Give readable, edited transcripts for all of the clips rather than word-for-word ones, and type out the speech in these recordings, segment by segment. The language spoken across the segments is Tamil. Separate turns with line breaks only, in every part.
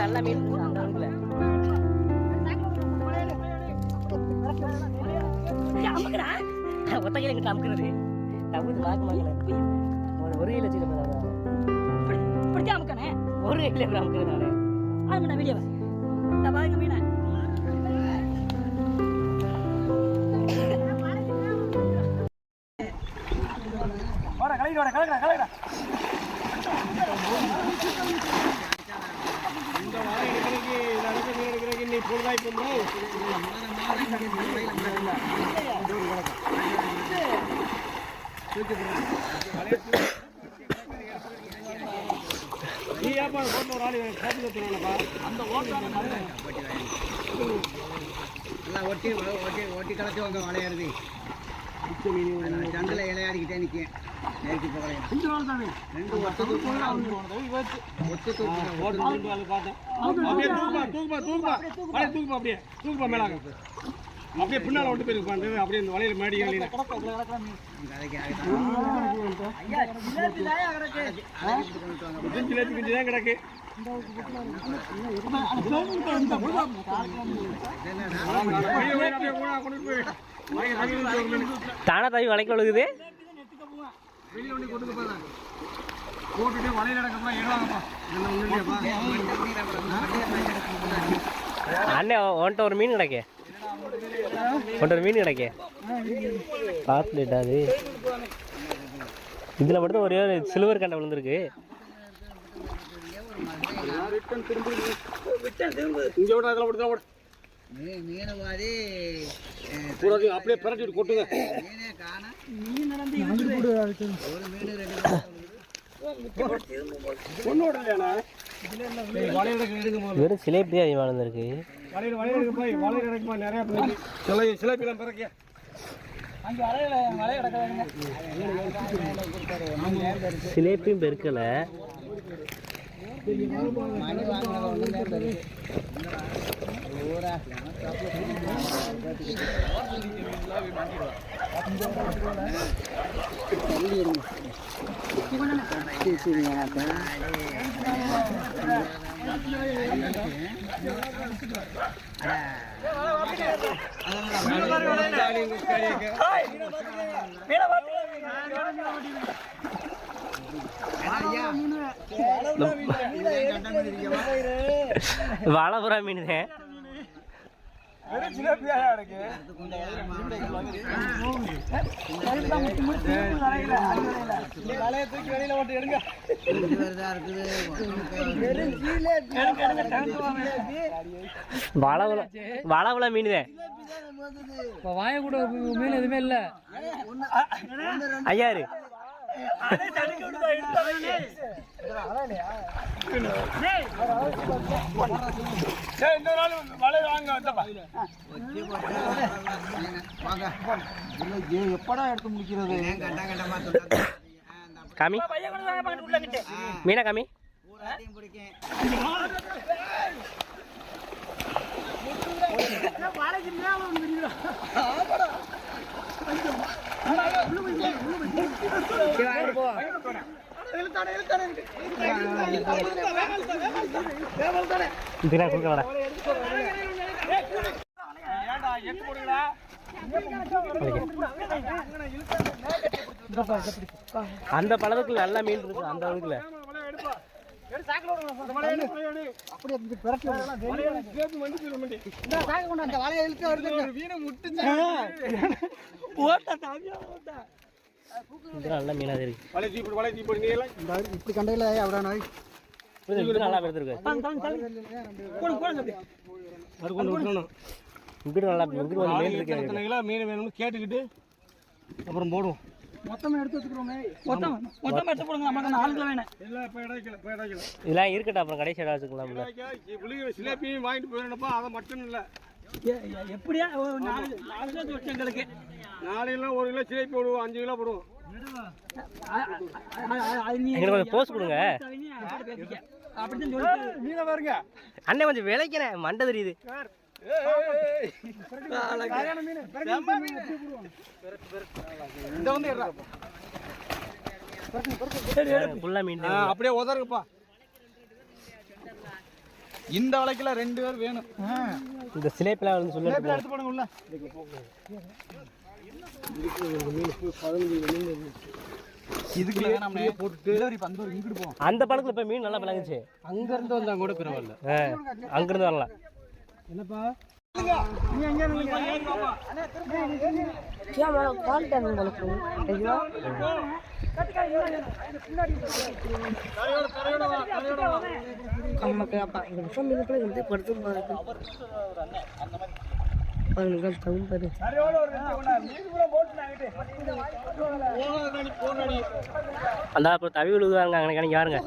நல்ல மீன் அந்த அளவுக்குல ஒத்த கையில கிட்ட அமுக்குறது தவிர்த்து பார்க்க மாட்டேன் ஒரு கையில வச்சுருப்பேன் அமுக்கணே ஒரு கையில அமுக்குறது நானே அது வீடியோ இந்த பாருங்க மீனை கலக்கடா இந்த வாழை எடுக்கிறதுக்கு நடக்க மீன் எடுக்கிறதுக்கு நீ பொழுதாய் போகிறோம் நீ ஏப்பா போட்டு ஒரு ஆள் காப்பி கற்றுனாப்பா அந்த ஓட்டான எல்லாம் ஒட்டி ஒட்டி ஒட்டி கலச்சி வாங்க விளையாடுது சந்தில் இலையாடிக்கிட்டே நிற்கேன் நேற்று போகிறேன் 2 நாள் தானே 2 வருஷத்துக்கு தூக்குப்பா மேலாக அப்படியே பின்னால் விட்டு போய் உட்காந்து அப்படியே இந்த வலையில் மேடி ஜிலேபி கிஞ்சி தான் கிடக்கு தானா தாய் வளைக்க விழுகுது போட்டுட்டு வலையில் அண்ணே ஒன்ட்ட ஒரு மீன் கிடைக்க ஒன்ட்ட ஒரு மீன் கிடைக்க பார்த்துட்டா அது இதில் மட்டும் ஒரே ஒரு சில்வர் கண்டை விழுந்துருக்கு இங்கே விட அதில் விட்டு தான் மீனை மாதிரி அப்படியே பிரட்டிட்டு கொட்டுங்க வெறும் சிலேபி அதிகமாக இருந்திருக்கு சிலேபியும் பெருக்கல வாழைப்புறா மீன் வாழைப்புறா மீன் வாய கூட மீன் எதுவுமே இல்ல ஐயாரு எப்படா எடுத்து முடிக்கிறது காமி மீனா காமி அந்த பழத்துக்கு நல்ல மீன் இருக்கு அந்த அளவுக்குல நல்ல மீனா இருக்கு இப்படி கண்டையில நல்லா எடுத்துருக்கு மீன் வேணும்னு கேட்டுக்கிட்டு அப்புறம் போடுவோம் மொத்தமாக எடுத்து வச்சுக்கிறோமே மொத்தம் எடுத்து போடுங்க நமக்கு 4 கிலோ வேணும் இதெல்லாம் இருக்கட்டும் அப்புறம் கடைசி இடம் வச்சுக்கலாம்ல சிலேபியும் வாங்கிட்டு போயிடணுப்பா அதை மட்டும் இல்லை எப்படியா 4 கிலோ வச்சு எங்களுக்கு 4 கிலோ 1 கிலோ சிலேபி போடுவோம் 5 கிலோ போடுவோம் எங்களுக்கு போஸ்ட் கொடுங்க மீனை பாருங்க அண்ணே கொஞ்சம் விளைக்கிறேன் மண்டை தெரியுது அப்படியே உதருப்பா
இந்த வலைக்குல 2 பேர் வேணும்.
இந்த சிலேப்பில வந்து சொல்லி
எடுத்து போடுங்க உள்ள. இதுக்குள்ள நாம போட்டு டெலிவரி பந்தோ இங்கிட்டு போவோம்.
அந்த பழத்துல போய் மீன் நல்லா விளங்குச்சு.
அங்க இருந்து வந்தா கூட பரவாயில்ல.
அங்க இருந்து வரலாம்.
என்னப்பா நீ எங்க நில்லுங்க. ஏறி வாப்பா. அண்ணே திரும்ப
கேமரா கால் டைம் உங்களுக்கு ஐயோ நமக்கு அப்பா இந்த விஷயம் மீனுக்குள்ள வந்து படுத்து பாருங்க பாருங்க தவும் பாரு
அந்த அப்புறம் தவி விழுவாங்க அங்கே கணக்கு யாருங்க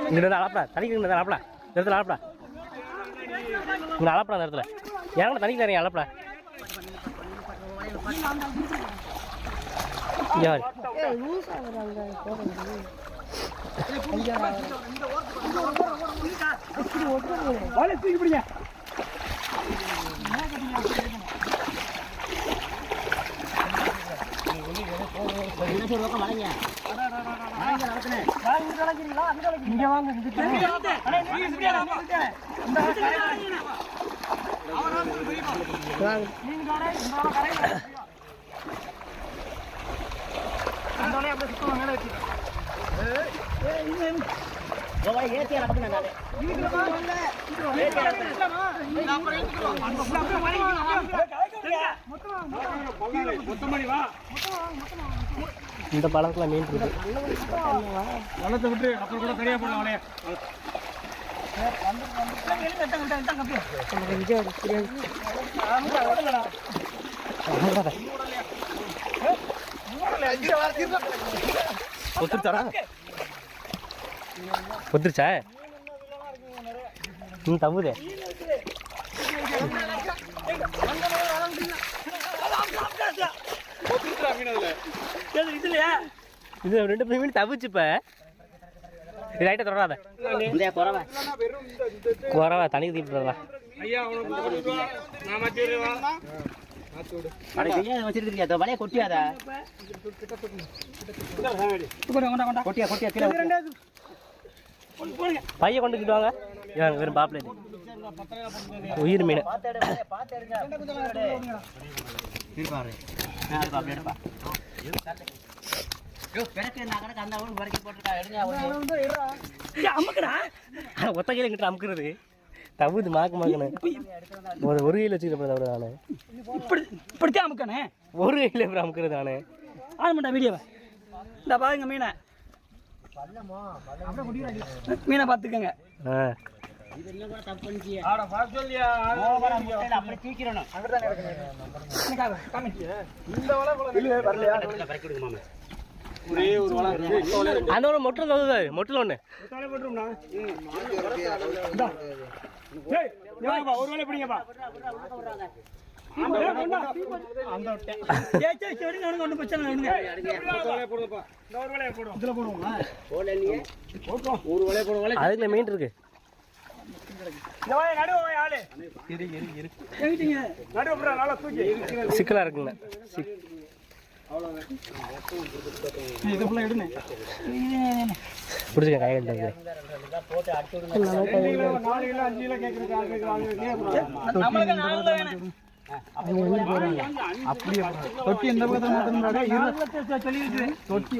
இங்கிட்ட அளப்படா தனிக்கு அளப்படா இடத்துல அளப்படா இங்கே அளப்படா அந்த இடத்துல ஏன் தனிக்கு தரீங்க அளப்படா யார் இந்த பழத்துல மீன் இருக்கு
வளத்தை விட்டு அப்புறம் கூட தனியா போடலாம் அவனே
ஒத்துருச்சா தம்புதே இது 2 மீன் தவிச்சுப்ப ரைட்டை தொடராத குறவா தனிக்கு தீட்டுறதா பைய கொண்டுக்கிட்டு வாங்க வெறும் பாப்புலேட் உயிர் மீன் ஒத்த கையில கிட்ட அமுக்குறது தவுது மாக்க மாக்கணும் ஒரு கையில் வச்சுக்கிற தவிர நானு இப்படித்தான் அமுக்கணே ஒரு கையில் எப்படி அமுக்குறது நானு ஆன மாட்டேன் வீடியோவை இந்த பாருங்க மீனை மீனை பார்த்துக்கங்க அந்த ஒரு மொட்டில் தகுது மொட்டில் ஒன்று ஒரு வேலை பிடிங்கப்பா அதுக்குள்ள மீன் இருக்கு சிக்கலா இருக்குங்க பிடிச்சிக்க கையில்
அப்படியே தொட்டி எந்த பக்கத்தில் தொட்டி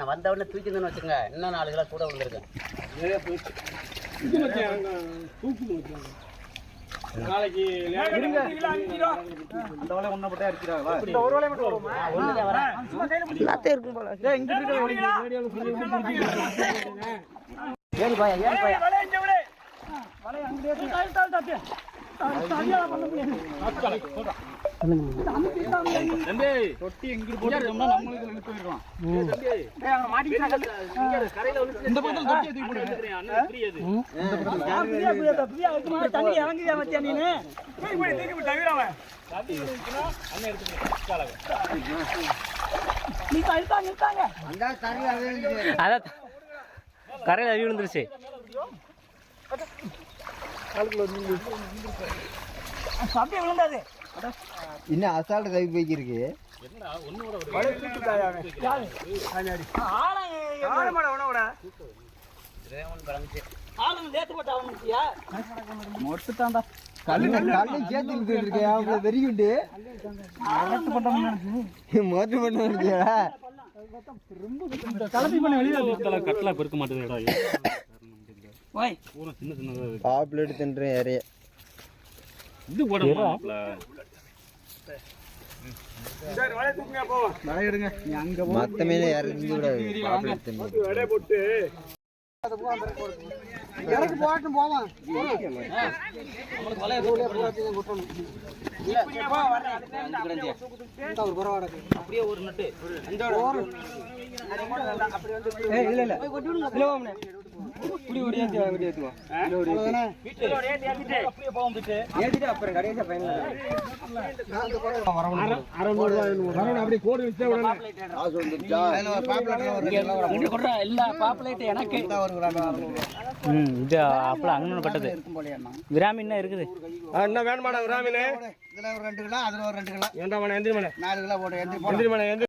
வந்தவொடனே தூக்கின்னு வச்சுங்க இன்னும் 4 கிலோ கூட விழுந்திருக்கேன்
போட்டா தொட்டி எங்கிட்டு போட்டோம்னா நம்மளுக்கு இழுத்து போயிடலாம். இந்த பக்கத்துல தொட்டியை தூக்கி போடுங்க.
தண்ணி இறங்குதா மத்தியா நீனு
அதான் கரையில் அவி விழுந்துருச்சு.
அப்படியே விழுந்தாது.
இன்னும் அசால்ட் கை போய்க்கிருக்கு. கல்லு சேர்த்து இருக்கேன் வெறிகுண்டு மோட்டு பண்ண
கட்டலா பெருக்க மாட்டேங்குது.
பாப்புலேட் தின்றேன் யாரையே
இது போட
மத்த மீன் யாரும் இருந்து விடாது. பாப்புலேட் தின்று எனக்கு போட்டும் போவான்.
அப்படியே ஒரு நட்டு
இது அப்பல அங்கன்னு பட்டது. விராமீன் இருக்குது.
என்ன வேணுமாடா விராமீன்? இதுல ஒரு 2 கிலோ, அதுல ஒரு 2 கிலோ. 4 கிலோ போட்டு